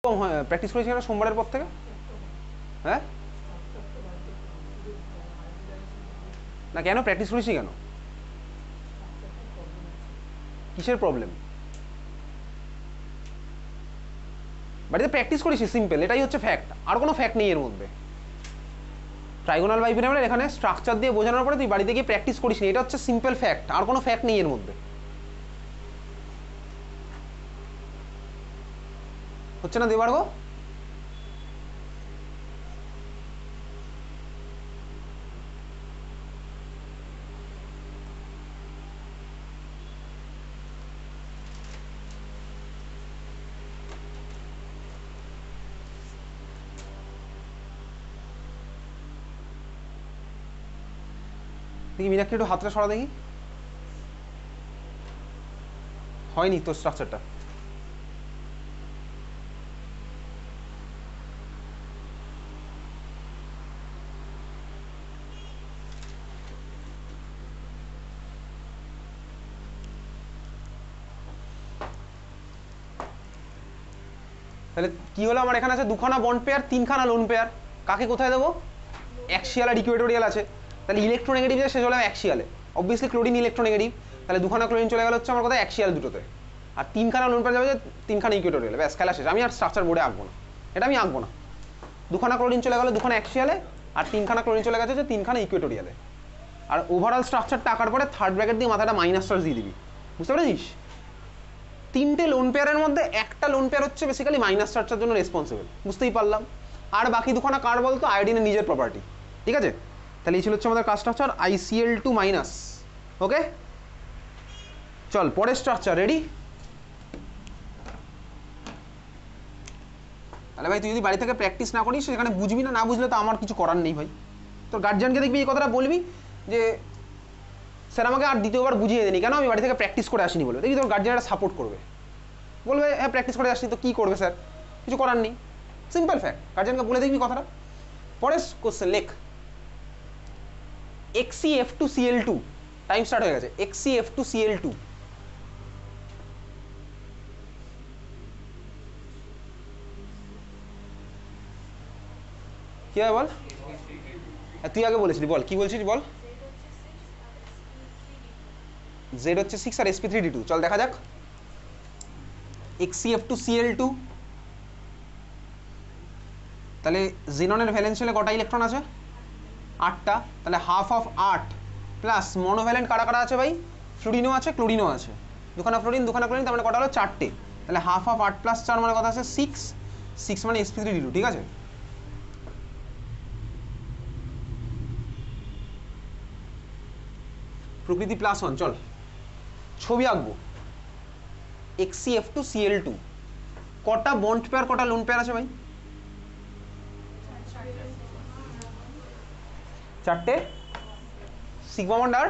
Practice করেছি না সোমবারের পর থেকে? হ্যাঁ না কেন প্র্যাকটিস করেছি কেন? কিসের প্রবলেম? বাড়িতে প্র্যাকটিস করেছি, সিম্পল, এটাই হচ্ছে ফ্যাক্ট, আর কোনো ফ্যাক্ট নেই এর মধ্যে। ট্রাইগোনাল বাইপিরামিডের এখানে স্ট্রাকচার দিয়ে বোঝানোর পরে তুই বাড়িতে গিয়ে প্র্যাকটিস করিস নি, এটা হচ্ছে সিম্পল ফ্যাক্ট, আর কোনো ফ্যাক্ট নেই এর মধ্যে। হচ্ছে না দেবার্গ? দেখি মীনাক্ষী একটু হাতটা সরা দেখি। হয়নি তোর স্ট্রাকচারটা। তাহলে কি হলো, আমার এখানে আছে দুখানা বন্ড পেয়ার, তিনখানা লোন পেয়ার, কাকে কোথায় দেবো? অ্যাক্সিয়াল আর ইকুয়েটোরিয়াল আছে, তাহলে ইলেকট্রোনেগেটিভ শেষ হলো অ্যাক্সিয়ালে, অবভিয়াসলি ক্লোরিন ইলেকট্রোনেগেটিভ, তাহলে দুখানা ক্লোরিন চলে গেল হচ্ছে আমার কোথায় অ্যাক্সিয়াল দুটোতে, আর তিনখানা লোন পেয়ার যাবে যে তিনখানা ইকুয়েটোরিয়াল, ব্যাস খেলা শেষ। আমি আর স্ট্রাকচার বোর্ডে আঁকবো না, এটা আমি আঁকবো না। দুখানা ক্লোরিন চলে গেল দুখানা অ্যাক্সিয়ালে, আর তিনখানা ক্লোরিন চলে গেছে যে তিনখানা ইকুয়েটোরিয়ালে। আর ওভারঅল স্ট্রাকচারটা আঁকার পরে থার্ড ব্র্যাকেট দিয়ে মাথাটা মাইনাস চার্জ দিয়ে দিবি, বুঝতে পেরেছিস? তিনটে লোন পেয়ারের মধ্যে একটা লোন পেয়ার হচ্ছে বেসিক্যালি মাইনাস চার্জের জন্য রেসপন্সিবল, বুঝতেই পারলাম। আর বাকি দুখানা কার বলতো? আয়োডিনের নিজের প্রপার্টি, ঠিক আছে? তাহলে এই ছিল হচ্ছে আমাদের কার স্ট্রাকচার, ICl2 মাইনাস। ওকে চল পরের স্ট্রাকচার, রেডি? তাহলে ভাই তুই যদি বাড়ি থেকে প্র্যাকটিস না করিস সেখানে বুঝবি না, না বুঝলে তো আমার কিছু করার নেই ভাই। তোর গার্জিয়ানকে দেখবি এই কথাটা বলবি যে স্যার আমাকে আর দ্বিতীয়বার বুঝিয়ে দেনি, কেন? আমি বাড়ি থেকে প্র্যাকটিস করে আসিনি বলে। দেখবি তোর গার্জিয়ানরা সাপোর্ট করবে, বলবে হ্যাঁ প্র্যাকটিস করে আসিনি তো কী করবে স্যার, কিছু করার নেই, সিম্পল ফ্যাক্ট। গার্জিয়ানকে বলে দেখবি কথাটা। পরের কোশ্চেন লেখ, XCF2Cl2, টাইম স্টার্ট হয়ে গেছে। XCF2Cl2 কি হয় বল? হ্যাঁ তুই আগে বলেছিলি, বল কি বলছিস বল। Z হচ্ছে 6 আর sp3d2, চল দেখা যাক। XCF2Cl2, তাহলে জিননের ভ্যালেন্সিয়ালে কটা ইলেকট্রন আছে? 8টা, তাহলে হাফ অফ 8 প্লাস মনোভ্যালেন্ট কারা কারা আছে ভাই? ফ্লুরিনও আছে, ক্লোরিনও আছে, দুখানা ফ্লোরিন দুখানা ক্লোরিন, তার মানে কটা হলো? 4টে। তাহলে হাফ অফ 8 প্লাস 4 মানে কথা আছে 6, 6 মানে sp3d2, ঠিক আছে? প্রকৃতি +1, চল ছবি আঁকবো। XCF2Cl2 কটা বন্ড পেয়ার কটা লোন পেয়ার আছে ভাই? 4টে সিগমা বন্ড আর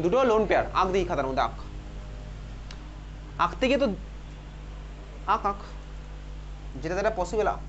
দুটো লোন পেয়ার। আঁক দিই খাতার মধ্যে, আঁক। আঁকতে গিয়ে তো আঁক আঁক, যেটা যেটা পসিবল আঁক।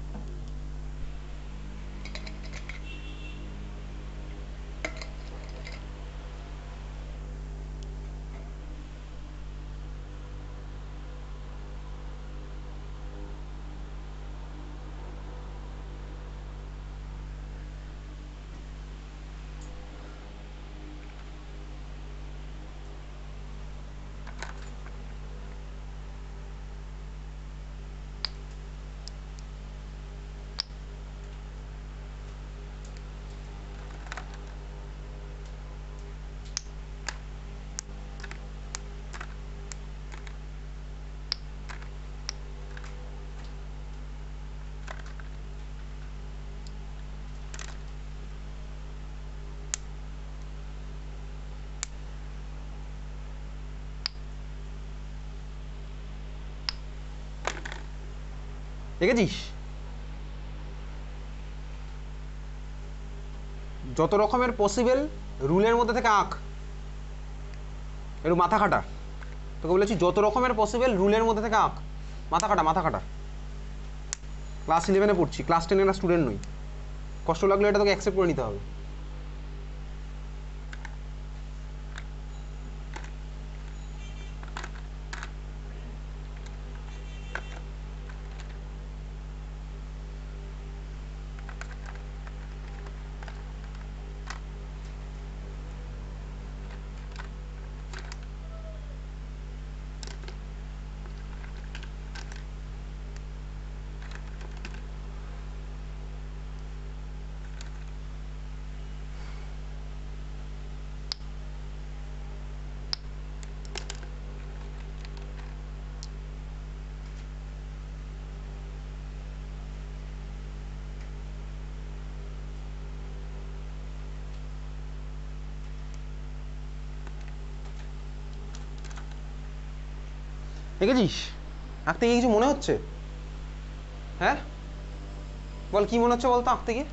দেখেছিস? যত রকমের পসিবল রুলের মধ্যে থেকে আঁক, একটু মাথা খাটা। তোকে বলেছি যত রকমের পসিবল রুলের মধ্যে থেকে আঁক, মাথা খাটা মাথা খাটা। ক্লাস 11-এ পড়ছি, ক্লাস 10-এর স্টুডেন্ট নই। কষ্ট লাগলে এটা তোকে অ্যাকসেপ্ট করে নিতে হবে। দেখেছিস আঁকতে গিয়ে কিছু মনে হচ্ছে? হ্যাঁ বল কি মনে হচ্ছে বলতো আঁকতে গিয়ে?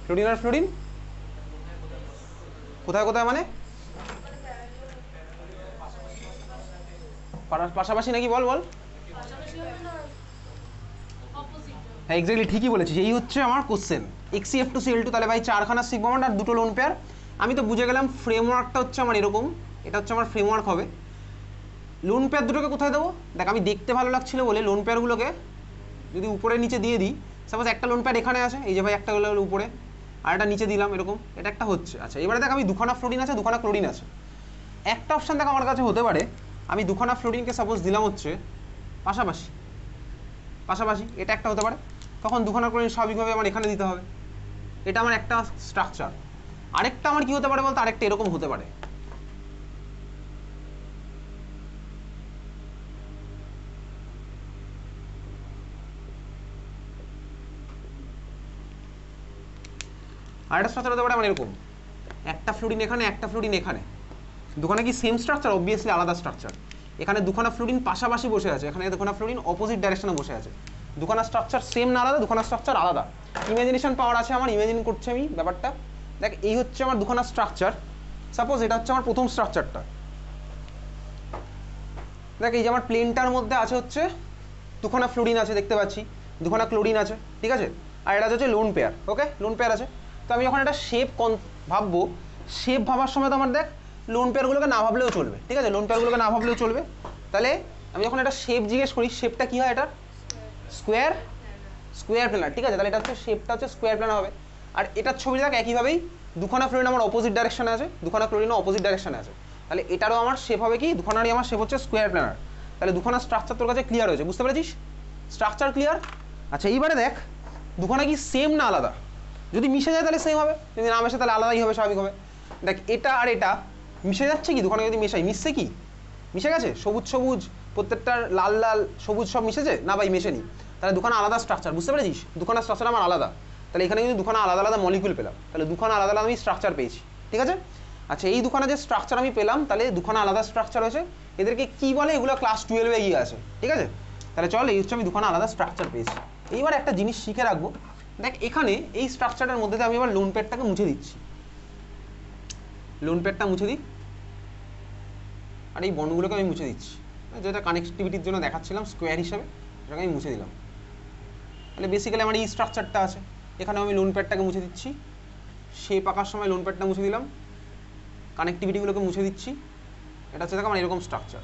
ফ্লোরিন আর ফ্লোরিন কোথায় কোথায় মানে পাশাপাশি নাকি? বল বল। হ্যাঁ এক্স্যাক্টলি ঠিকই বলেছিস, এই হচ্ছে আমার কোশ্চেন। XCF2Cl2 তাহলে ভাই 4খানা সিগমা বন্ড আর 2টো লোন পেয়ার। আমি তো বুঝে গেলাম ফ্রেমওয়ার্কটা হচ্ছে আমার এরকম, এটা হচ্ছে আমার ফ্রেমওয়ার্ক হবে। লোন পেয়ার দুটোকে কোথায় দেবো? দেখ আমি দেখতে ভালো লাগছিল বলে লোন পেয়ারগুলোকে যদি উপরে নিচে দিয়ে দিই, সাপোজ একটা লোন পেয়ার এখানে আছে, এই যে ভাই একটা হলো উপরে আর একটা নিচে দিলাম এরকম, এটা একটা হচ্ছে। আচ্ছা এবারে দেখ আমি দুখানা ফ্লোরিন আছে, দুখানা ক্লোরিন আছে। একটা অপশান দেখ আমার কাছে হতে পারে, আমি দুখানা ফ্লোরিনকে সাপোজ দিলাম হচ্ছে পাশাপাশি পাশাপাশি, এটা একটা হতে পারে। তখন দুখানা ক্লোরিন স্বাভাবিকভাবে আমার এখানে দিতে হবে, এটা আমার একটা স্ট্রাকচার। আরেকটা আমার কি হতে পারে বলতো? আরেকটা এরকম হতে পারে, আরেকটা স্ট্রাকচার হতে পারে আমার এরকম, একটা ফ্লোরিন এখানে একটা ফ্লোরিন এখানে। দুখানা কি সেম স্ট্রাকচার? অবভিয়াসলি আলাদা স্ট্রাকচার। এখানে দুখানা ফ্লোরিন পাশাপাশি বসে আছে, এখানে দুখানা ফ্লোরিন অপোজিট ডাইরেকশনে বসে আছে। দুখানা স্ট্রাকচার সেম না আলাদা, দুখানা স্ট্রাকচার আলাদা। ইমাজিনেশন পাওয়ার আছে আমার, ইমাজিন করছি আমি ব্যাপারটা। দেখ এই হচ্ছে আমার দুখানা স্ট্রাকচার, সাপোজ এটা হচ্ছে আমার প্রথম স্ট্রাকচারটা। দেখ এই যে আমার প্লেনটার মধ্যে আছে হচ্ছে দুখানা ফ্লোরিন আছে দেখতে পাচ্ছি, দুখানা ক্লোরিন আছে, ঠিক আছে? আর এটা হচ্ছে লোন পেয়ার, ওকে লোন পেয়ার আছে। তো আমি যখন একটা শেপ ভাববো, শেপ ভাবার সময় তো আমার দেখ লোন পেয়ারগুলোকে না ভাবলেও চলবে, ঠিক আছে? লোন পেয়ারগুলোকে না ভাবলেও চলবে। তাহলে আমি যখন একটা শেপ জিজ্ঞেস করি, শেপটা কী হয়? এটা স্কোয়ার প্ল্যানার, ঠিক আছে? তাহলে এটা হচ্ছে শেপটা হচ্ছে স্কোয়ার প্ল্যানার হবে। আর এটার ছবি দেখ একইভাবেই, দুখানা ফ্লোরিন আমার অপোজিট ডাইরেকশনে আছে, দুখানা ক্লোরিনও অপোজিট ডাইরেকশনে আছে। তাহলে এটারও আমার শেপ হবে কি? দুখানারই আমার শেপ হচ্ছে স্কোয়ার প্ল্যানার। তাহলে দুখানা স্ট্রাকচার তোর কাছে ক্লিয়ার হয়েছে, বুঝতে পেরেছিস? Structure clear. আচ্ছা এইবারে দেখ দুখানা কি সেম না আলাদা? যদি মিশে যায় তাহলে সেম হবে, যদি না মেশে তাহলে আলাদাই হবে স্বাভাবিক হবে। দেখ এটা আর এটা মিশে যাচ্ছে কি? দুখানা যদি মেশাই, মিশছে কি? মিশে গেছে, সবুজ সবুজ প্রত্যেকটার লাল লাল সবুজ সব মিশেছে না ভাই? মেশেনি। তাহলে দুখানা আলাদা স্ট্রাকচার, বুঝতে পেরেছিস? দুখানা স্ট্রাকচার আমার আলাদা। তাহলে এখানে কিন্তু দুখানা আলাদা আলাদা মলিকুল পেলাম, তাহলে দুখানা আলাদা আলাদা আমি স্ট্রাকচার পেয়েছি, ঠিক আছে? আচ্ছা এই দুখানা যে স্ট্রাকচার আমি পেলাম, তাহলে দুখানা আলাদা স্ট্রাকচার হয়েছে, এদেরকে কি বলে? এগুলো ক্লাস 12-এ গিয়ে আছে, ঠিক আছে? তাহলে চল এই হচ্ছে আমি দুখানা আলাদা স্ট্রাকচার পেয়েছি। এইবার একটা জিনিস শিখে রাখবো, দেখ এখানে এই স্ট্রাকচারটার মধ্যে আমি এবার লোন পেয়ারটাকে মুছে দিচ্ছি, লোন পেয়ারটা মুছে দিই, আর এই বন্ডগুলোকে আমি মুছে দিচ্ছি, যেটা কানেক্টিভিটির জন্য দেখাচ্ছিলাম স্কোয়ার হিসাবে, সেটাকে আমি মুছে দিলাম। তাহলে বেসিক্যালি আমার এই স্ট্রাকচারটা আছে, এখানেও আমি লোন প্যাডটাকে মুছে দিচ্ছি, শেপ আঁকার সময় লোন প্যাডটা মুছে দিলাম, কানেক্টিভিটিগুলোকে মুছে দিচ্ছি। এটা হচ্ছে দেখ আমার এরকম স্ট্রাকচার।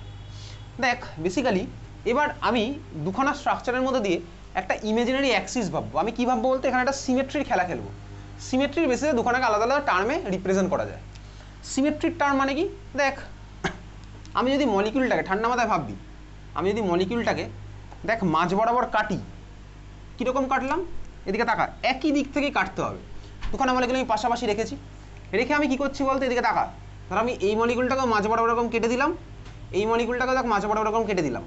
দেখ বেসিক্যালি এবার আমি দুখানা স্ট্রাকচারের মধ্যে দিয়ে একটা ইমেজিনারি অ্যাক্সিস ভাববো। আমি কী ভাববো বলতে? এখানে একটা সিমেট্রির খেলা খেলবো। সিমেট্রির বেসিসে দুখানাকে আলাদা আলাদা টার্মে রিপ্রেজেন্ট করা যায়। সিমেট্রির টার্ম মানে কি? দেখ আমি যদি মলিকিউলটাকে ঠান্ডা মাথায় ভাববি, আমি যদি মলিকিউলটাকে দেখ মাঝ বরাবর কাটি, কীরকম কাটলাম? এদিকে তাকা, একই দিক থেকেই কাটতে হবে। দুখানা মলিকুল আমি পাশাপাশি রেখেছি, রেখে আমি কী করছি বলতে? এদিকে তাকা, ধর আমি এই মলিকুলটাকেও মাঝ বরাবর এরকম কেটে দিলাম, এই মলিকুলটাকেও দেখ মাঝ বরাবর এরকম কেটে দিলাম।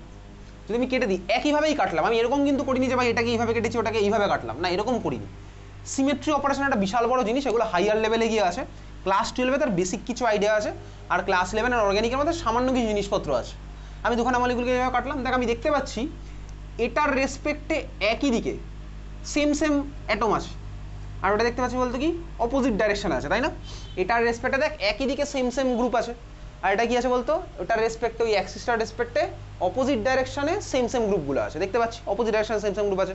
যদি আমি কেটে দিই একইভাবেই কাটলাম, আমি এরকম কিন্তু করিনি যে ভাই এটাকে এইভাবে কেটেছি ওটাকে এইভাবে কাটলাম, না এরকম করিনি। সিমেট্রি অপারেশন একটা বিশাল বড় জিনিস, এগুলো হাইয়ার লেভেলে গিয়ে আছে। ক্লাস 12-এ তার বেসিক কিছু আইডিয়া আছে, আর ক্লাস 11 আর অর্গ্যানিকের মধ্যে সামান্য কিছু জিনিসপত্র আছে। আমি দুখানা মলিকুলকে এইভাবে কাটলাম, দেখ আমি দেখতে পাচ্ছি এটার রেসপেক্টে একই দিকে সেম সেম অ্যাটম আছে, আর ওটা দেখতে পাচ্ছি বলতে কি অপোজিট ডাইরেকশন আছে, তাই না? এটার রেসপেক্টে দেখ একই দিকে সেম সেম গ্রুপ আছে, আর এটা কি আছে বলতো? ওটার রেসপেক্টে ওই অ্যাক্সিসটার রেসপেক্টে অপোজিট ডাইরেকশনে সেম সেম গ্রুপগুলো আছে, দেখতে পাচ্ছি অপোজিট ডাইরেকশনে সেম সেম গ্রুপ আছে।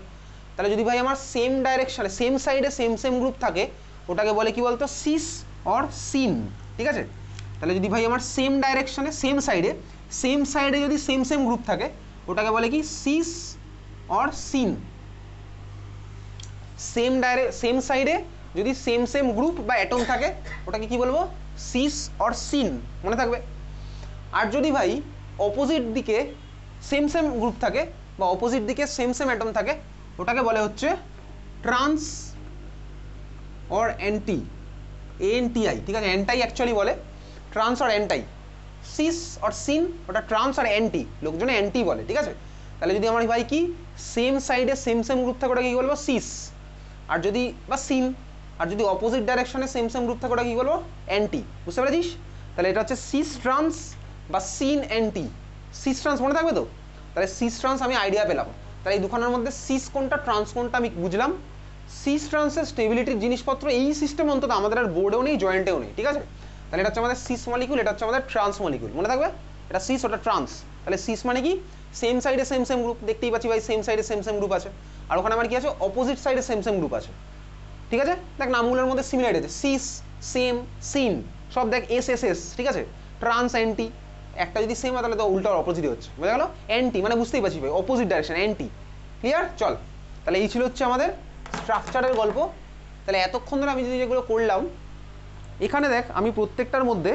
তাহলে যদি ভাই আমার সেম ডাইরেকশনে সেম সাইডে সেম সেম গ্রুপ থাকে, ওটাকে বলে কি বলতো? সিস অর সিন, ঠিক আছে? তাহলে যদি ভাই আমার সেম ডাইরেকশনে সেম সাইডে যদি সেম সেম গ্রুপ থাকে, ওটাকে বলে কি? Cis or scene. সেম সাইডে যদি সেম সেম গ্রুপ বা অ্যাটম থাকে, ওটাকে কি বলবো? সিস অর সিন, মনে থাকবে। আর যদি ভাই অপোজিট দিকে সেম সেম গ্রুপ থাকে বা অপোজিট দিকে সেম সেম অ্যাটম থাকে, ওটাকে বলে হচ্ছে ট্রান্স অর অ্যান্টি, ANTI, ঠিক আছে? অ্যান্টাই অ্যাকচুয়ালি বলে, trans or anti. Cis or syn ওটা ট্রান্স আর অ্যান্টি, লোকজনে অ্যান্টি বলে, ঠিক আছে? তাহলে যদি আমার ভাই কি সেম সাইডে সেম সেম গ্রুপ থাকে, ওটা কি বলবো? সিস। আর যদি বা সিন, আর যদি অপোজিট ডাইরেকশনে সেম সেম গ্রুপ থাকে, ওটা কি বলবো? অ্যান্টি, বুঝতে পেরেছিস? তাহলে এটা হচ্ছে সিস ট্রান্স বা সিন এনটি, সিস ট্রান্স মনে থাকবে তো? তাহলে সিস ট্রান্স আমি আইডিয়া পেলাম। তাহলে এই দুখানার মধ্যে সিস কোনটা ট্রান্স কোনটা আমি বুঝলাম। সিস ট্রান্সের স্টেবিলিটির জিনিসপত্র এই সিস্টেম অন্তত আমাদের আর বোর্ডেও নেই, জয়েন্টেও নেই, ঠিক আছে? তাহলে এটা হচ্ছে আমাদের সিস মলিকিউল, এটা হচ্ছে আমাদের ট্রান্স মলিকিউল, মনে থাকবে? এটা সিস, ওটা ট্রান্স। তাহলে সিস মানে কি? সেম সাইডে সেম সেম গ্রুপ, দেখতেই পাচ্ছি ভাই সেম সাইডে সেম সেম গ্রুপ আছে। আর ওখানে আমার কি আছে? অপোজিট সাইডে সেম সেম গ্রুপ আছে, ঠিক আছে? দেখ নামগুলোর মধ্যে সিমিলারিটি আছে, সিস, সেম, সিন, সব দেখ এস এস এস, ঠিক আছে? ট্রান্স অ্যান্টি, একটা যদি সেম হয় তাহলে তো উল্টা অপোজিট হচ্ছে, বোঝা গেল? অ্যান্টি মানে বুঝতেই পারছি ভাই, অপোজিট ডাইরেকশন, অ্যান্টি। ক্লিয়ার? চল, তাহলে এই ছিল হচ্ছে আমাদের স্ট্রাকচারের গল্প। তাহলে এতক্ষণ ধরে আমি যদি যেগুলো করলাম, এখানে দেখ আমি প্রত্যেকটার মধ্যে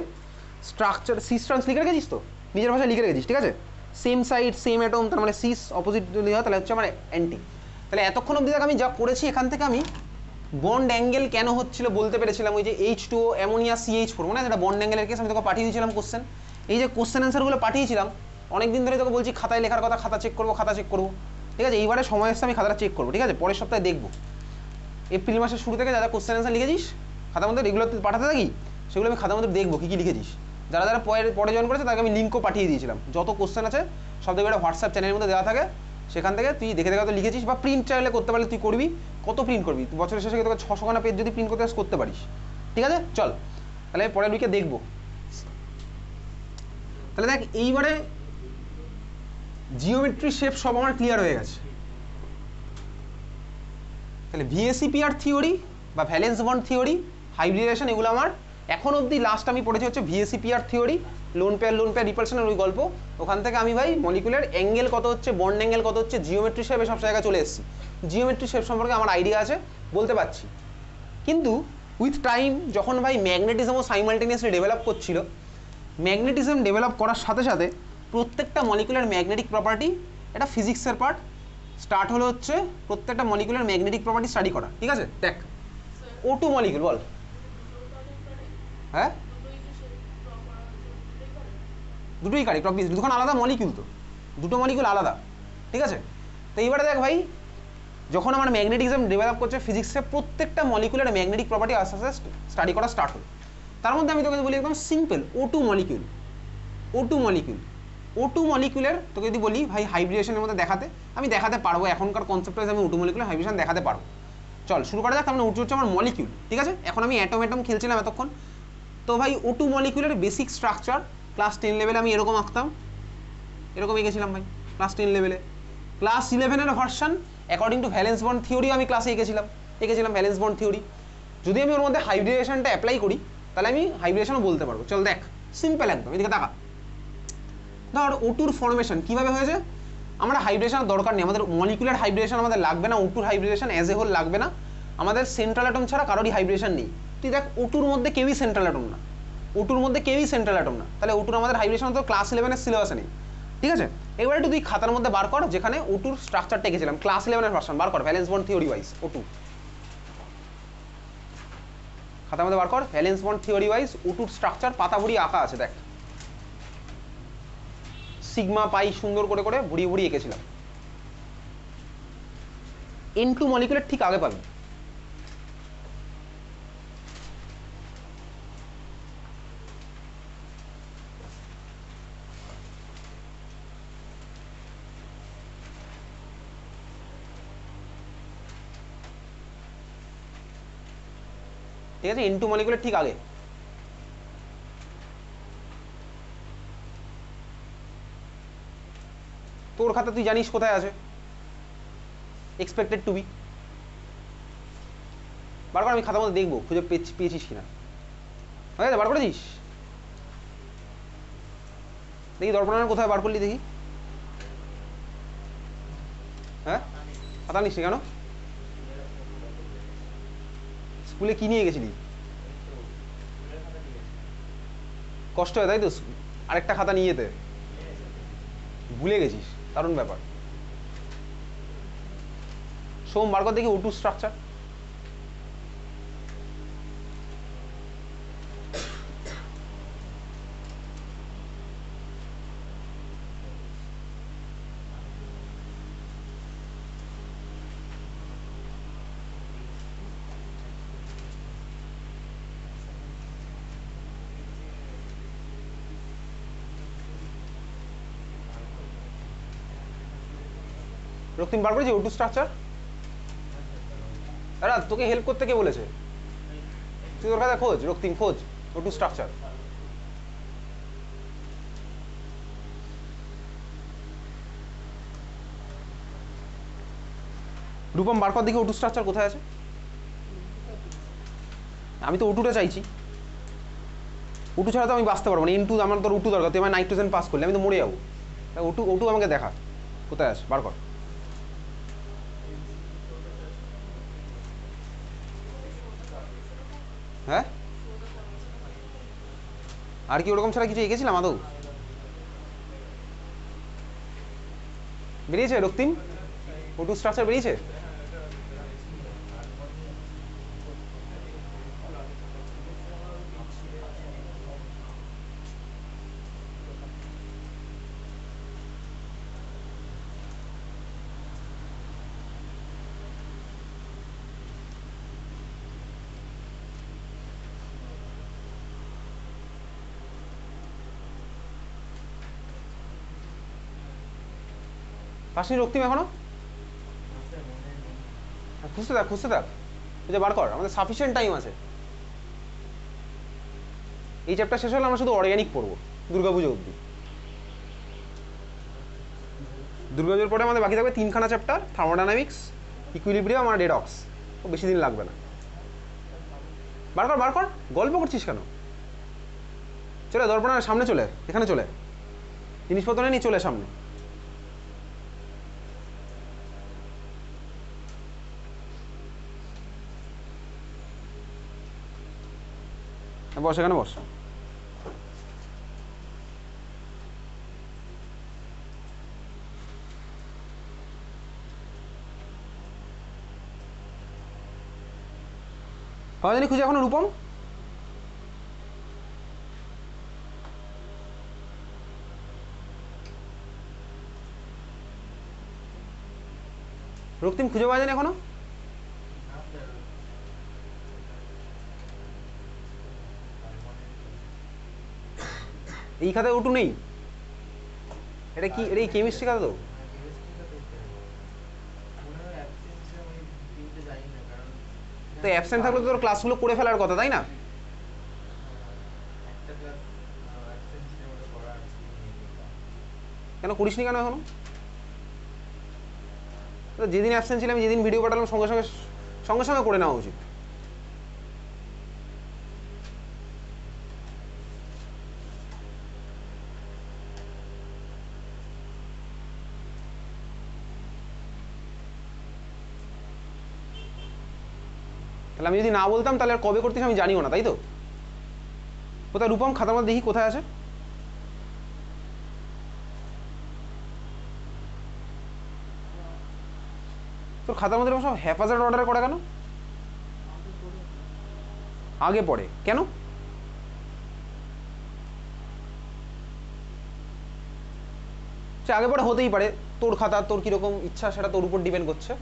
স্ট্রাকচার সিস ট্রান্স লিখে রেখেছিস তো, নিজের ভাষায় লিখে রেখেছিস, ঠিক আছে? সেম সাইড সেম অ্যাটম, তার মানে সিস, অপোজিট যদি হয় তাহলে হচ্ছে আমার অ্যান্টি। তাহলে এতক্ষণ অবধি দেখ আমি যা করেছি, এখান থেকে আমি বন্ড অ্যাঙ্গেল কেন হচ্ছিল বলতে পেরেছিলাম। ওই যে H2O অ্যামোনিয়া CH4, মানে এটা বন্ড অ্যাঙ্গেলের কেস, আমি তোকে পাঠিয়ে দিয়েছিলাম কোশ্চেন। এই যে কোশ্চেন অ্যান্সারগুলো পাঠিয়েছিলাম, অনেকদিন ধরে তোকে বলছি খাতায় লেখার কথা, খাতা চেক করবো, খাতা চেক করবো, ঠিক আছে? এইবারে সময় এসে আমি খাতাটা চেক করবো, ঠিক আছে? পরের সপ্তাহে দেখবো এপ্রিল মাসের শুরু থেকে যারা কোশ্চেন অ্যান্সার লিখেছিস খাতার মধ্যে, রেগুলার পাঠাতে থাকি, সেগুলো আমি খাতার মধ্যে দেখবো কী কী লিখেছিস। যারা যারা পরে জয়েন করেছে তাকে আমি লিঙ্কও পাঠিয়ে দিয়েছিলাম, যত কোশ্চেন আছে সব থেকে একটা হোয়াটসঅ্যাপ চ্যানেলের মধ্যে দেওয়া থাকে, সেখান থেকে তুই দেখে দেখে তো লিখেছিস, বা প্রিন্ট চাইলে করতে পারলে তুই করবি। কত প্রিন্ট করবি বছরের শেষে? তোকে 600খানা পেজ যদি প্রিন্ট করতে পারিস, ঠিক আছে? চল, তাহলে পরের উইকে দেখবো। তাহলে দেখ এইবারে জিওমেট্রি শেপ সব আমার ক্লিয়ার হয়ে গেছে। তাহলে VSEPR থিওরি বা ভ্যালেন্স বন্ড থিওরি, হাইব্রিডেশন, এগুলো আমার এখন অবধি লাস্ট আমি পড়েছি হচ্ছে VSEPR থিওরি, লোন পেয়ার রিপালশনের ওই গল্প। ওখান থেকে আমি ভাই মলিকুলার অ্যাঙ্গেল কত হচ্ছে, বন্ড অ্যাঙ্গেল কত হচ্ছে, জিওমেট্রি শেপ, সব জায়গায় চলে এসেছি। জিওমেট্রি শেপ সম্পর্কে আমার আইডিয়া আছে, বলতে পারছি। কিন্তু উইথ টাইম যখন ভাই ম্যাগনেটিজমও সাইমালটেনিয়াসলি ডেভেলপ করছিল, ম্যাগনেটিজম ডেভেলপ করার সাথে সাথে প্রত্যেকটা মলিকুলার ম্যাগনেটিক প্রপার্টি, এটা ফিজিক্সের পার্ট, স্টার্ট হলো হচ্ছে প্রত্যেকটা মলিকুলার ম্যাগনেটিক প্রপার্টি স্টাডি করা, ঠিক আছে? দেখ O2 মলিকুল বল, হ্যাঁ দুটোই কারি, দুটো আলাদা মলিকুল, তো দুটো মলিকুল আলাদা, ঠিক আছে? তো এইবারে দেখ ভাই, যখন আমার ম্যাগনেটিজম ডেভেলপ করছে ফিজিক্সে, প্রত্যেকটা মলিকুলার ম্যাগনেটিক প্রপার্টি আস্তে আস্তে স্টাডি করা স্টার্ট হলো। তার মধ্যে আমি তোকে বলি একদম সিম্পল O2 মলিকুল। O2 মলিকুলের তোকে যদি বলি ভাই হাইব্রিডেশনের মধ্যে দেখাতে, আমি দেখাতে পারবো, এখনকার কনসেপ্ট ওয়াইজ আমি O2 মলিকুলের হাইব্রিডেশন দেখাতে পারবো। চল শুরু করা যাক। তার মানে O2 হচ্ছে আমার মলিকুল, ঠিক আছে? এখন আমি অ্যাটম খেলছিলাম এতক্ষণ, তো ভাই O2 মলিকুলের বেসিক স্ট্রাকচার ক্লাস 10 লেভেলে আমি এরকম আঁকতাম, এরকম এঁকেছিলাম ভাই ক্লাস 10 লেভেলে। ক্লাস 11-এর version according to valence bond theory আমি ক্লাসে এঁকেছিলাম ভ্যালেন্স বন্ড থিওরি। যদি আমি ওর মধ্যে হাইব্রিডেশনটা অ্যাপ্লাই করি তাহলে আমি হাইব্রিডেশনও বলতে পারবো। চল দেখ, সিম্পল একদম, এদিকে তাকা। ধর O2-র ফর্মেশন কীভাবে হয়েছে, আমরা হাইব্রিডেশনের দরকার নেই, আমাদের মলিকুলার হাইব্রিডেশন আমাদের লাগবে না, O2-র হাইব্রিডেশন অ্যাজ এ হোল লাগবে না, আমাদের সেন্ট্রাল অ্যাটম ছাড়া কারোরই হাইব্রিডেশন নেই। তুই দেখ O2-র মধ্যে কেউই সেন্ট্রাল অ্যাটম না, তাহলে O2-র আমাদের হাইব্রিডেশন তো ক্লাস 11-এর সিলেবাসে নেই, ঠিক আছে? এবার একটু তুই খাতার মধ্যে বার কর, যেখানে O2-র স্ট্রাকচারটা এঁকেছিলাম ক্লাস 11-এর ভার্সন, বার কর valence bond theory wise O2, খাতার মধ্যে বার কর ভ্যালেন্স বন্ড থিওরি ওয়াইজ O2-র স্ট্রাকচার, পাতা ভরি আঁকা আছে দেখ, সিগমা পাই সুন্দর করে করে ভুড়িয়ে এঁকেছিলাম। N2 মলিকুলের ঠিক আগে পাবি। ঠিক আছে, N2 মলিকুলের ঠিক আগে। তোর খাতা তুই জানিস কোথায় আছে, এক্সপেক্টেড টু বি, বার কর, আমি খাতার মধ্যে দেখবো খুঁজে পেয়েছিস কিনা। হয়ে গেছে, বার করেছিস? দেখি দর্পণার কোথায় বার করলি দেখি। হ্যাঁ, খাতা নিস কেন? স্কুলে কি নিয়ে গেছিলি? কষ্ট হয় তাই তো, আরেকটা খাতা নিয়ে যেতে ভুলে গেছিস, দারুণ ব্যাপার। সোম বার কর দেখি O2 স্ট্রাকচার। রক্তিম বার করেছি O2 স্ট্রাকচার? আরে তোকে হেল্প করতে কে বলেছে? তুই তোর কাছে খোঁজ, রক্তিম খোঁজ O2 স্ট্রাকচার। রূপম বার কর দেখি O2 স্ট্রাকচার কোথায় আছে। আমি তো O2টা চাইছি, O2 ছাড়া তো আমি বাঁচতে পারবো না। N2 আমার তোর O2 দরকার, তুই আমার নাইট্রোজেন পাস করলে আমি তো মরে যাবো। O2 আমাকে দেখা কোথায় আছে, বার কর। হ্যাঁ আর কি ওরকম ছাড়া কিছু এঁকেছিলাম আদৌ? বেরিয়েছে রক্তিম? O2 স্ট্রাকচার বেরিয়েছে? পাসনি রক্তিম এখনো? খুঁজতে থাক খুঁজতে থাক, যে বার কর, আমাদের সাফিসিয়েন্ট টাইম আছে। এই চ্যাপ্টার শেষ হলে আমরা শুধু অর্গানিক পড়বো দুর্গাপুজো অবধি। দুর্গাপুজোর পরে আমাদের বাকি থাকবে 3খানা চ্যাপ্টার, থার্মোডাইনামিক্স, ইকুইলিব্রিয়াম আর রেডক্স। ও বেশি দিন লাগবে না। বার কর বার কর, গল্প করছিস কেন? চলে দর্পণের সামনে চলে, এখানে চলে, জিনিসপত্র নিয়ে চলে সামনে। বস এখানে বস। পাওয়া যায়নি খুঁজে এখনো রূপম? রক্তিম খুঁজে পাওয়া যায়নি এখনো? এই খাতায় O2 নেই? এটা কি, এটা কেমিস্ট্রি খাতা তো? তো অ্যাবসেন্ট থাকলে তো তোর ক্লাসগুলো করে ফেলার কথা, তাই না? কেন করিসনি কেন এখনো? যেদিন অ্যাবসেন্ট ছিলাম, যেদিন ভিডিও পাঠালাম সঙ্গে সঙ্গে সঙ্গে সঙ্গে করে নেওয়া উচিত। তাহলে আমি যদি না বলতাম তাহলে আর কবে করতিস আমি জানিও না, তাই তো? কোথায় রূপম খাতার মধ্যে দেখি কোথায় আছে? তোর খাতার মধ্যে সব হ্যাফাজার্ড অর্ডার করা কেন? আগে পড়ে কেন? সে আগে পরে হতেই পারে, তোর খাতা তোর কিরকম ইচ্ছা সেটা তোর উপর ডিপেন্ড করছে।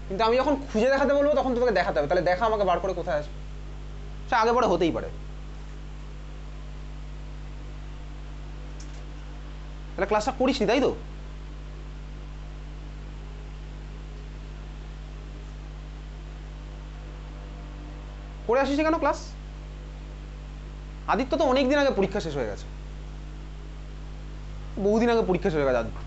কিন্তু আমি যখন খুঁজে দেখাতে বলবো তখন তোকে দেখাতে হবে, তাহলে দেখা আমাকে বার করে কোথায় আসবে। সে আগে পরে হতেই পারে। তাহলে ক্লাসটা করিসনি, তাই তো? করে আসিস কেন ক্লাস? আদিত্য তো অনেকদিন আগে পরীক্ষা শেষ হয়ে গেছে, বহুদিন আগে পরীক্ষা শেষ হয়ে গেছে আদিত্য।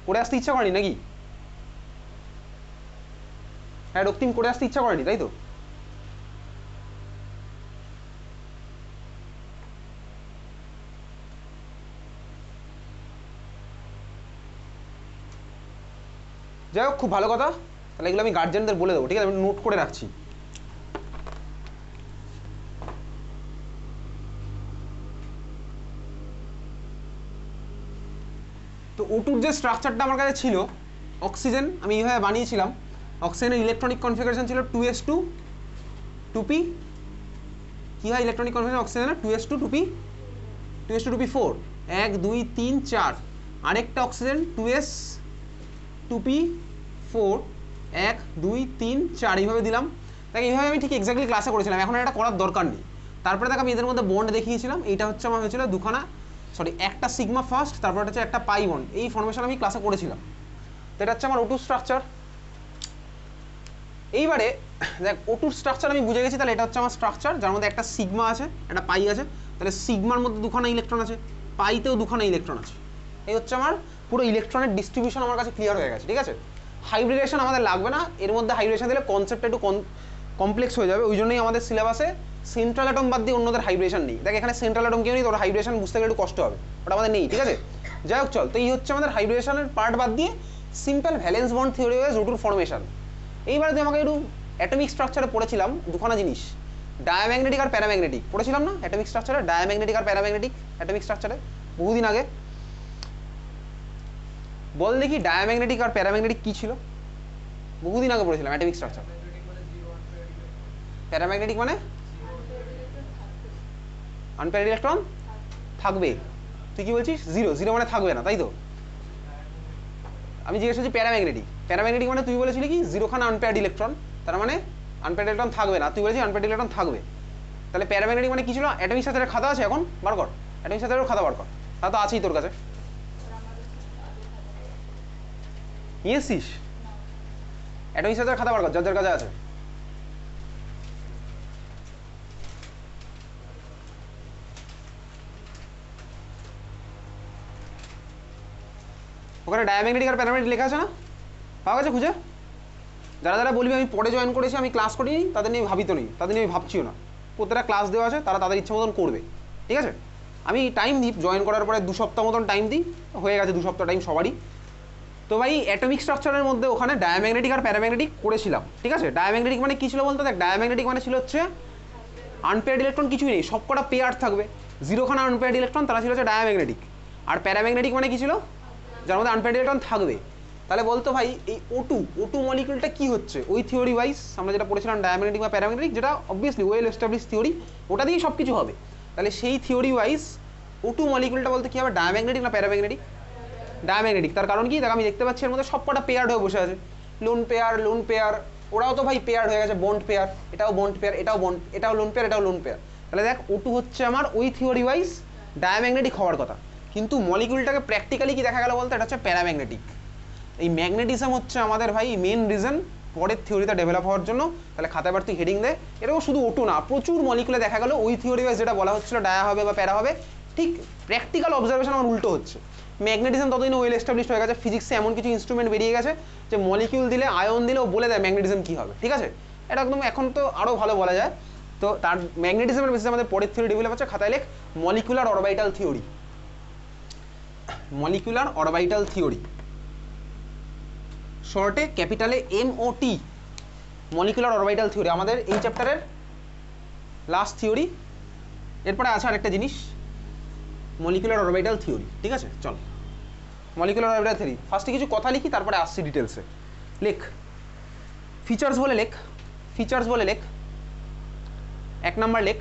করে আসতে ইচ্ছা করেনি নাকি? হ্যাঁ রক্তিম করে আসতে ইচ্ছা করেনি, তাই তো? যাই হোক, খুব ভালো কথা। তাহলে এগুলো আমি গার্জেনদের বলে দেবো, ঠিক আছে? আমি নোট করে রাখছি। তো O2 যে স্ট্রাকচারটা আমার কাছে ছিল, অক্সিজেন আমি এইভাবে বানিয়েছিলাম। অক্সিজেনের ইলেকট্রনিক কনফিগারেশন ছিল 2s2 2p। কি হয় ইলেকট্রনিক কনফিগারেশন অক্সিজেনের? 2s2 2p 2s2 2p 4 1 2 3 4। আরেকটা অক্সিজেন 2s 2p 4 1 2 3 4 এইভাবে দিলাম। দেখ এইভাবে আমি ঠিক এক্স্যাক্টলি ক্লাসে করেছিলাম, এখন এটা করার দরকার নেই। তারপরে দেখ আমি এদের মধ্যে বন্ড দেখিয়েছিলাম, এইটা হচ্ছে আমার হয়েছিল দুখানা একটা সিগমা ফার্স্ট, তারপর হচ্ছে একটা পাই বন্ড, এই ফর্মেশন আমি ক্লাসে করেছিলাম। তো এটা হচ্ছে আমার O2 স্ট্রাকচার। এইবারে দেখ O2 স্ট্রাকচার আমি বুঝে গেছি, তাহলে এটা হচ্ছে আমার স্ট্রাকচার যার মধ্যে একটা সিগমা আছে একটা পাই আছে, তাহলে সিগমার মধ্যে দুখানা ইলেকট্রন আছে, পাইতেও দুখানা ইলেকট্রন আছে। এই হচ্ছে আমার পুরো ইলেকট্রনের ডিস্ট্রিবিউশন আমার কাছে ক্লিয়ার হয়ে গেছে, ঠিক আছে। হাইব্রিডেশন আমাদের লাগবে না, এর মধ্যে হাইব্রিডেশন দিলে কনসেপ্টটা একটু কমপ্লেক্স হয়ে যাবে, ওই জন্যই আমাদের সিলেবাসে সেন্ট্রাল অ্যাটম বাদ দিয়ে অন্যদের হাইব্রিডেশন নেই। দেখ এখানে সেন্ট্রাল অ্যাটম কেউ নেই, তোর হাইব্রিডেশন বুঝতে গেলে একটু কষ্ট হবে, ওটা আমাদের নেই, ঠিক আছে। যাই হোক চল, তো এই হচ্ছে আমাদের হাইব্রিডেশনের পার্ট বাদ দিয়ে simple valence bond theory wise O2 formation. এইবারে তুই আমাকে একটু অ্যাটমিক স্ট্রাকচারে পড়েছিলাম দুখানা জিনিস, ডায়াম্যাগনেটিক আর প্যারাম্যাগনেটিক পড়েছিলাম না অ্যাটমিক স্ট্রাকচারে, ডায়াম্যাগনেটিক আর প্যারাম্যাগনেটিক অ্যাটমিক স্ট্রাকচারে বহুদিন আগে। বল দেখি ডায়াম্যাগনেটিক আর প্যারাম্যাগনেটিক কি ছিল, বহুদিন আগে পড়েছিলাম অ্যাটমিক স্ট্রাকচার। প্যারাম্যাগনেটিক মানে আনপেয়ার্ড ইলেকট্রন থাকবে, তুই কি বলছিস? জিরো, জিরো মানে থাকবে না, তাই তো? আমি জিজ্ঞেস করছি প্যারাম্যাগনেটিক, প্যারাম্যাগনেটিক মানে তুই বলেছিলি কি জিরোখানা আনপেয়ার্ড ইলেকট্রন, তার মানে আনপেয়ার্ড ইলেকট্রন থাকবে না, তুই বলেছিস আনপেয়ার্ড ইলেকট্রন থাকবে। তাহলে প্যারাম্যাগনেটিক মানে কি ছিল? অ্যাটমিক স্ট্রাকচারের খাতা আছে এখন, বার কর, অ্যাটমিক স্ট্রাকচারের খাতা বার কর, তা তো আছেই তোর কাছে, নিয়েছিস? অ্যাটমিক স্ট্রাকচারের খাতা বার কর, যার যার কাছে আছে। ওখানে ডায়াম্যাগনেটিক আর প্যারাম্যাগনেটিক লেখা আছে না, পাওয়া গেছে খুঁজে? যারা যারা বলবি আমি পরে জয়েন করেছি আমি ক্লাস করিনি, তাদের নিয়ে ভাবিত নেই, তাদের নিয়ে আমি ভাবছিও না, প্রত্যেকটা ক্লাস দেওয়া আছে, তারা তাদের ইচ্ছা মতন করবে, ঠিক আছে। আমি টাইম দিই, জয়েন করার পরে 2 সপ্তাহ মতন টাইম দিই, হয়ে গেছে 2 সপ্তাহ টাইম সবারই। তো ভাই অ্যাটমিক স্ট্রাকচারের মধ্যে ওখানে ডায়াম্যাগনেটিক আর প্যারাম্যাগনেটিক করেছিলাম, ঠিক আছে। ডায়াম্যাগনেটিক মানে কি ছিল বলতে, দেখ ডায়াম্যাগনেটিক মানে ছিল হচ্ছে আনপেয়ার্ড ইলেকট্রন কিছুই নেই, সব কটা পেয়ার থাকবে, জিরোখানা আনপেয়ার্ড ইলেকট্রন, তারা ছিল হচ্ছে ডায়াম্যাগনেটিক। আর প্যারাম্যাগনেটিক মানে কি ছিল, যার মধ্যে আনপেয়ার্ড ইলেকট্রন থাকবে। তাহলে বলতো ভাই এই O2 মলিকুলটা কি হচ্ছে, ওই থিওরি ওয়াইজ আমরা যেটা পড়েছিলাম ডায়াম্যাগনেটিক বা প্যারাম্যাগনেটিক, যেটা অবভিয়াসলি ওয়েল এস্টাবলিশ থিওরি, ওটা দিয়েই সব কিছু হবে। তাহলে সেই থিওরি ওয়াইজ O2 মলিকুলটা বলতে কি হবে, ডায়াম্যাগনেটিক না প্যারাম্যাগনেটিক? ডায়াম্যাগনেটিক। তার কারণ কি, দেখ আমি দেখতে পাচ্ছি এর মধ্যে সব কটা পেয়ার্ড হয়ে বসে আছে, লোন পেয়ার লোন পেয়ার, ওরাও তো ভাই পেয়ার্ড হয়ে গেছে, বন্ড পেয়ার, এটাও বন্ড পেয়ার, এটাও বন্ড, এটাও লোন পেয়ার, এটাও লোন পেয়ার। তাহলে দেখ O2 হচ্ছে আমার ওই থিওরি ওয়াইজ ডায়াম্যাগনেটিক হওয়ার কথা, কিন্তু মলিকুলটাকে প্র্যাকটিক্যালি কি দেখা গেল বলতে, এটা হচ্ছে প্যারাম্যাগনেটিক। এই ম্যাগনেটিজম হচ্ছে আমাদের ভাই মেন রিজন পরের থিওরিটা ডেভেলপ হওয়ার জন্য। তাহলে খাতায় বার তুই হেডিং দে, এরকম শুধু O2 না, প্রচুর মলিকুলে দেখা গেল ওই থিওরি ওয়াইজ যেটা বলা হচ্ছিল ডায়া হবে বা প্যারা হবে, ঠিক প্র্যাকটিক্যাল অবজারভেশন আমার উল্টো হচ্ছে। ম্যাগনেটিজম ততদিন ওয়েল এস্টাবলিশড হয়ে গেছে, ফিজিক্সে এমন কিছু ইনস্ট্রুমেন্ট বেরিয়ে গেছে যে মলিকিউল দিলে আয়ন দিলেও বলে দেয় ম্যাগনেটিজম কী হবে, ঠিক আছে। এটা একদম এখন তো আরও ভালো বলা যায়। তো তার ম্যাগনেটিজমের বেসিসে আমাদের পরের থিওরি ডেভেলপ হচ্ছে, খাতায় লেখ molecular orbital theory, molecular orbital theory, শর্টে ক্যাপিটালে MOT, মলিকুলার অরবাইটাল থিওরি আমাদের এই চ্যাপ্টারের লাস্ট থিওরি। এরপরে আছে আরেকটা জিনিস, মলিকুলার অরবাইটাল থিওরি, ঠিক আছে। চল মলিকুলার অরবাইটাল থিওরি ফার্স্টে কিছু কথা লিখি, তারপরে আসছি ডিটেলসে। লেখ ফিচার্স বলে লেখ, ফিচার্স বলে লেখ, 1 নাম্বার লেখ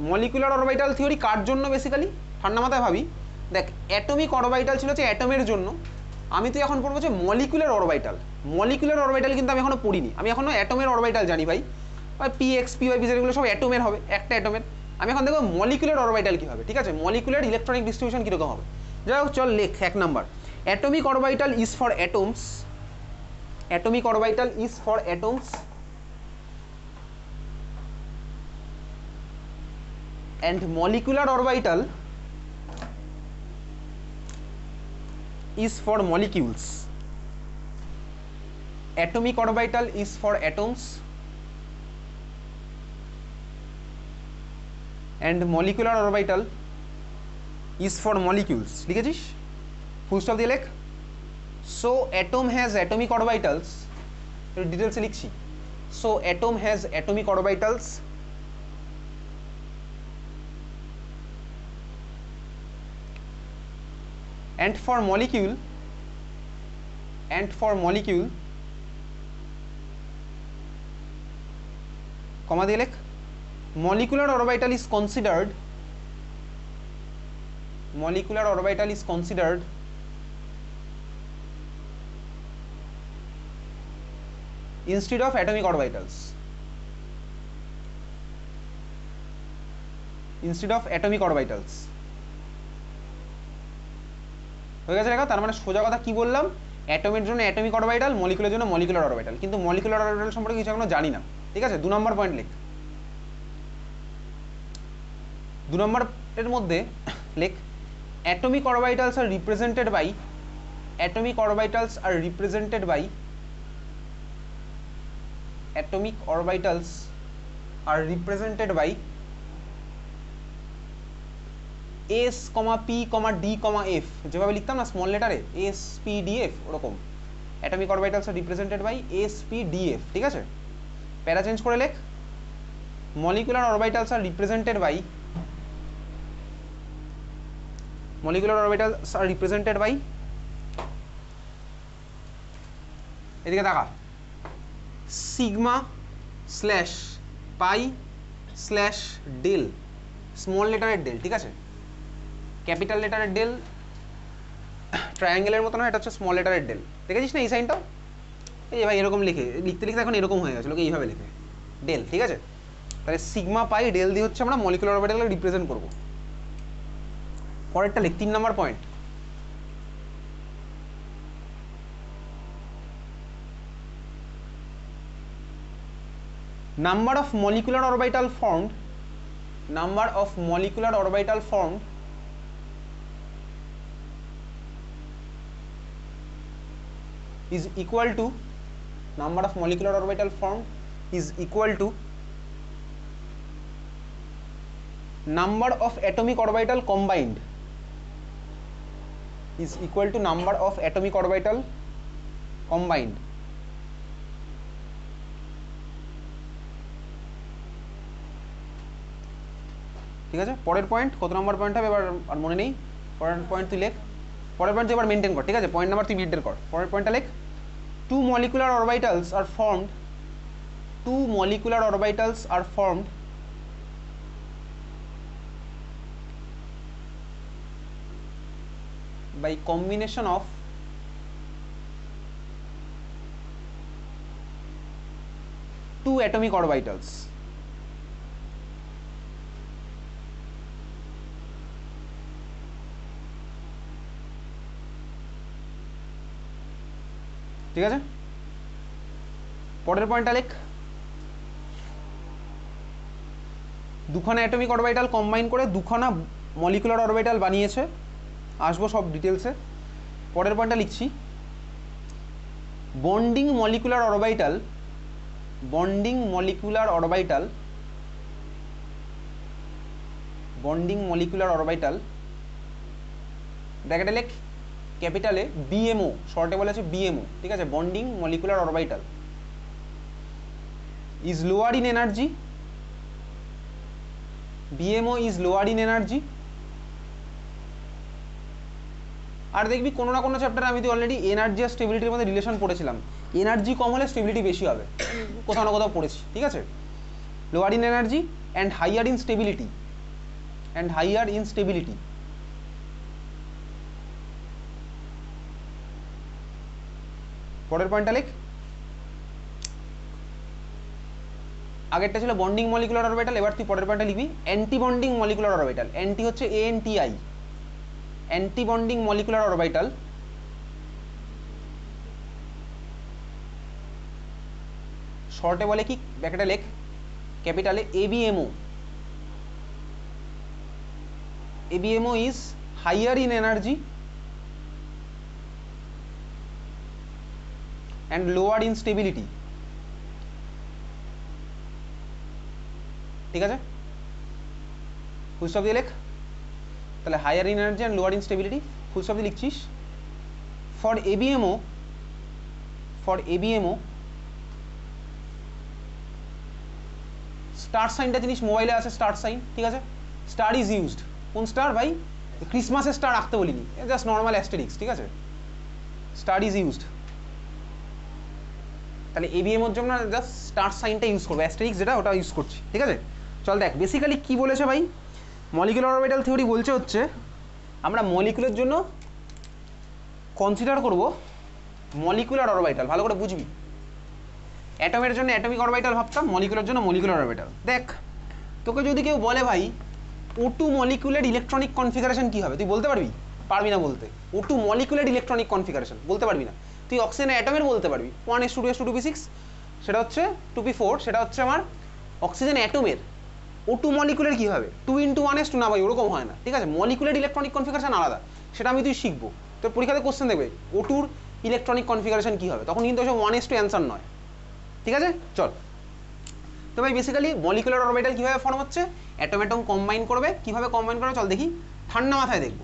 মলিকুলার অরবাইটাল থিওরি কার জন্য বেসিক্যালি, ঠান্ডা মাথায় ভাবি। দেখ অ্যাটমিক অরবাইটাল ছিল হচ্ছে অ্যাটমের জন্য, আমি তো এখন পড়বো হচ্ছে মলিকুলার অরবাইটাল। মলিকুলার অরবাইটাল কিন্তু আমি এখনো পড়িনি, আমি এখনো অ্যাটমের অরবাইটাল জানি ভাই, PX PY PZ এগুলো সব অ্যাটমের হবে, একটা অ্যাটমের। আমি এখন দেখবো মলিকুলার অরবাইটাল কী হবে, ঠিক আছে, মলিকুলার ইলেকট্রনিক ডিস্ট্রিবিউশন কীরকম হবে। যাই হোক চল লেখ 1 number, atomic orbital is for atoms, atomic orbital is for atoms and molecular orbital is for molecules. Atomic orbital is for atoms and molecular orbital is for molecules. লিখেছিস? Full stop দিয়ে লেখ। So atom has atomic orbitals, ডিটেলসে লিখছি। So atom has atomic orbitals and for molecule comma দিয়ে লেখ, molecular orbital is considered instead of atomic orbitals, instead of atomic orbitals। হয়ে গেছে লেখা। তার মানে সোজা কথা কি বললাম, অ্যাটমের জন্য অ্যাটমিক অরবিটাল, মলিকুলের জন্য মলিকুলার অরবিটাল, কিন্তু মলিকুলার অরবিটাল সম্পর্কে কিছু এখনো জানি না। ঠিক আছে, 2 নম্বর পয়েন্ট লেখ। 2 নম্বর এর মধ্যে লেখ atomic orbitals are represented by, atomic orbitals are represented by, atomic orbitals are represented by S comma P comma D comma F, যেভাবে লিখতাম না স্মল লেটারে এস পি ডি এফ, ওরকম atomic orbitals are represented by S P D F. ঠিক আছে, para change করে লেখ molecular orbitals are represented by, molecular orbitals are represented by, এদিকে দেখা, sigma slash pi slash del, small লেটারের del. ঠিক আছে, capital লেটারের del ট্রায়াঙ্গেলের মতো না, এটা হচ্ছে স্মল লেটারের ডেল। দেখেছিস না এই সাইনটাও? এই ভাই এরকম লিখে লিখতে লিখতে এখন এরকম হয়ে গেছে, লোকে এইভাবে লিখে ডেল। ঠিক আছে, তাহলে সিগমা পাই ডেল দিয়ে হচ্ছে আমরা মলিকুলার অরবিটালকে রিপ্রেজেন্ট করব। পরেরটা লিখ, 3 নম্বর point. Number of molecular orbital formed, number of molecular orbital formed is equal to, number of molecular orbital formed is equal to number of atomic orbital combined, is equal to number of atomic orbital combined। ঠিক আছে, পরের point কত নম্বর point হবে এবার আর মনে নেই, পরের point তুই লেখ, পরের পয়েন্ট তুই এবার মেনটেন কর। ঠিক আছে, পয়েন্ট নাম্বার তুই মেনটেন কর, পরের পয়েন্টটা লেখ। 2 molecular orbitals are formed, 2 molecular orbitals are formed by combination of two atomic orbitals। ঠিক আছে, পরের পয়েন্টটা লেখ, দুখানা অ্যাটমিক অরবিটাল কম্বাইন করে দুখানা মলিকুলার অরবিটাল বানিয়েছে, আসবো সব ডিটেলসে। পরের পয়েন্টটা লিখছি, bonding molecular orbital, bonding molecular orbital, bonding molecular orbital ব্র্যাকেটে লেখ ক্যাপিটালে বিএমও, শর্টে বলে আছে বিএমও। ঠিক আছে, bonding molecular orbital is lower in energy, BMO is lower in energy. আর দেখবি কোনো না কোনো চ্যাপ্টারে আমি তো অলরেডি এনার্জি আর স্টেবিলিটির মধ্যে রিলেশন পড়েছিলাম, এনার্জি কম হলে স্টেবিলিটি বেশি হবে, কোথাও না কোথাও পড়েছি। ঠিক আছে, lower in energy and higher in stability, and higher in stability. পরের পয়েন্টটা লেখ, আগেরটা ছিল বন্ডিং মলিকুলার অরবিটাল, এবার তুই পরের পয়েন্টটা লিখবি anti bonding molecular orbital. Anti হচ্ছে ANTI, anti bonding molecular orbital শর্টে বলে কি, ব্র্যাকেটে লেখ ক্যাপিটালে ABMO, ABMO is higher in energy and lower in stability। ঠিক আছে, ফুল স্টপ দিয়ে লেখ, তাহলে higher in energy and lower in stability, full stop দিয়ে লিখছিস। For ABMO, for ABMO star সাইনটা জিনিস মোবাইলে আছে, স্টার সাইন। ঠিক আছে, স্টার ইজ ইউজড, কোন স্টার ভাই, ক্রিসমাসের স্টার রাখতে বলিনি, জাস্ট নর্মাল অ্যাস্টেরিক্স। ঠিক আছে, স্টার ইজ ইউজড, তাহলে ABM এর জন্য জাস্ট স্টার সাইনটা ইউজ করবো, অ্যাস্টেরিক্স যেটা ওটা ইউজ করছি। ঠিক আছে, চল দেখ বেসিক্যালি কি বলেছে ভাই, মলিকুলার অরবিটাল থিওরি বলছে হচ্ছে আমরা মলিকুলের জন্য কনসিডার করব মলিকুলার অরবিটাল, ভালো করে বুঝবি। অ্যাটমের জন্য অ্যাটমিক অরবিটাল ভাবতাম, মলিকুলার জন্য মলিকুলার অরবিটাল। দেখ তোকে যদি কেউ বলে ভাই O2 মলিকুলার ইলেকট্রনিক কনফিগারেশন কি হবে, তুই বলতে পারবি? পারবি না বলতে। O2 মলিকুলার ইলেকট্রনিক কনফিগারেশন বলতে পারবি না। তুই অক্সিজেনের অ্যাটমের বলতে পারবি 1s2 সেটা হচ্ছে 2p4, সেটা হচ্ছে আমার অক্সিজেন অ্যাটমের। O2 মলিকুলার কি হবে 2x1s2 না ভাই, ওরকম হয় না, ঠিক আছে? মলিকুলার ইলেকট্রনিক কনফিগারেশন আলাদা, সেটা আমি তুই শিখবো। তোর পরীক্ষাতে কোশ্চেন দেখবে O2 ইলেকট্রনিক কনফিগারেশন কি হবে, তখন কিন্তু ওসব 1s2 অ্যান্সার নয়, ঠিক আছে? চল তো ভাই বেসিক্যালি মলিকুলার অরবিটাল কিভাবে ফর্ম হচ্ছে, অ্যাটম অ্যাটম কম্বাইন করবে, কিভাবে কম্বাইন করবে চল দেখি, ঠান্ডা মাথায় দেখবো।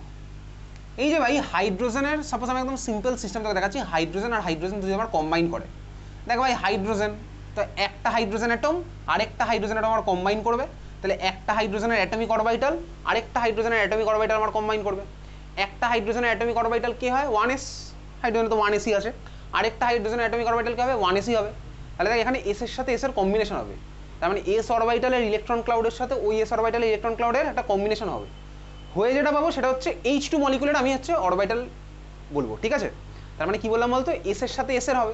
এই যে ভাই হাইড্রোজেনের, সাপোজ আমি একদম সিম্পল সিস্টেম তোকে দেখাচ্ছি, হাইড্রোজেন আর হাইড্রোজেন যদি আমার কম্বাইন করে, দেখ ভাই হাইড্রোজেন তো একটা হাইড্রোজেন অ্যাটম আরেকটা হাইড্রোজেন অ্যাটম আমার কম্বাইন করবে, তাহলে একটা হাইড্রোজেনের অ্যাটমিক অরবিটাল আরেকটা হাইড্রোজেনের অ্যাটমিক অরবিটাল আমার কম্বাইন করবে। একটা হাইড্রোজেনের অ্যাটমিক অরবিটাল কি হয় 1s, হাইড্রোজেন তো 1sই আছে, আরেকটা হাইড্রোজেনের অ্যাটমিক অরবিটাল কি হবে 1sই হবে। তাহলে দেখ এখানে এস এর সাথে এস এর কম্বিনেশন হবে, তার মানে এস অরবিটালের ইলেকট্রন ক্লাউডের সাথে ওই এস অরবিটালের ইলেকট্রন ক্লাউডের একটা কম্বিনেশন হবে, হয়ে যেটা পাবো সেটা হচ্ছে H2 মলিকুলার আমি হচ্ছে অরবিটাল বলবো, ঠিক আছে? তার মানে কি বললাম বলতো, এস এর সাথে এস এর হবে,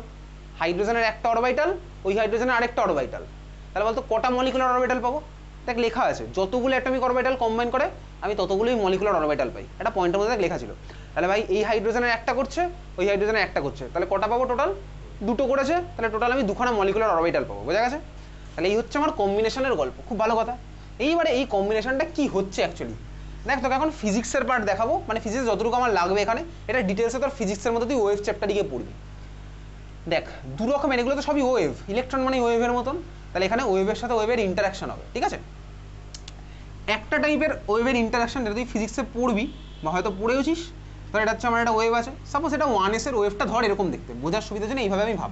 হাইড্রোজেনের একটা অরবিটাল ওই হাইড্রোজেনের আরেকটা অরবিটাল, তাহলে বলতো কটা মলিকুলার অরবিটাল পাবো? দেখ লেখা আছে যতগুলো অ্যাটমিক অরবিটাল কম্বাইন করে আমি ততগুলোই মলিকুলার অরবিটাল পাই, একটা পয়েন্টের মধ্যে লেখা ছিল। তাহলে ভাই এই হাইড্রোজেনের একটা করছে ওই হাইড্রোজেনের একটা করছে, তাহলে কটা পাবো টোটাল? দুটো করেছে, তাহলে টোটাল আমি দুখানা মলিকুলার অরবিটাল পাবো, বোঝা গেছে? তাহলে এই হচ্ছে আমার কম্বিনেশনের গল্প, খুব ভালো কথা। এইবারে এই কম্বিনেশনটা কি হচ্ছে অ্যাকচুয়ালি, দেখ তোকে এখন ফিজিক্সের পার্ট দেখাবো, মানে ফিজিক্স যতটুকু আমার লাগবে এখানে, এটা ডিটেলসে তোর ফিজিক্সের মধ্যে তুই ওয়েভ চ্যাপ্টারে গিয়ে পড়বি। দেখ দু রকমের, এগুলো তো সবই ওয়েভ, ইলেকট্রন মানে ওয়েভের মতন, তাহলে এখানে ওয়েভের সাথে ওয়েভের ইন্টারাকশন হবে, ঠিক আছে? একটা টাইপের ওয়েভের ইন্টারাকশন যেটা তুই ফিজিক্সে পড়বি বা হয়তো পড়েওছিস, ধর এটা হচ্ছে আমার একটা ওয়েভ আছে, সাপোজ এটা 1s এর ওয়েভটা ধর এরকম দেখতে, বোঝার সুবিধার জন্য এইভাবে আমি ভাবি।